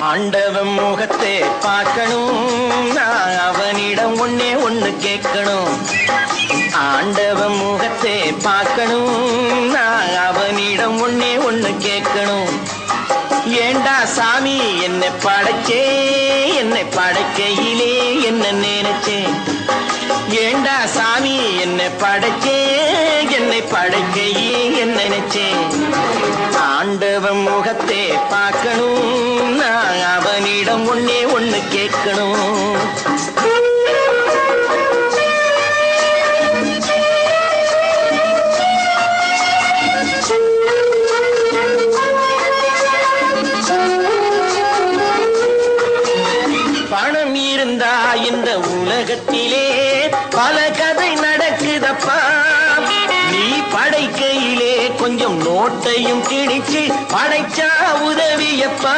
ஆண்டவன் முகத்தை பார்க்கணும், நான் அவனிடம் ஒன்னே ஒண்ணு கேட்கணும். ஆண்டவன் முகத்தை பார்க்கணும், நான் அவனிடம் ஒன்னே ஒண்ணு கேட்கணும். ஏண்டா சாமி என்னை படைச்சே, என்னை படைக்கையிலே என்ன நினைச்சேன். ஏண்டா சாமி என்னை படைச்சே, என்னை படைக்கையே என்ன நினைச்சேன். ஆண்டவன் முகத்தை பார்க்கணும், நான் அவனிடம் ஒன்னே ஒண்ணு கேட்கணும். பணம் இருந்தா இந்த உலகத்திலே பல கதை நடக்குதப்பா. நீ படைக்கையிலே கொஞ்சம் நோட்டையும் கிழிச்சு படைச்சா உதவியப்பா.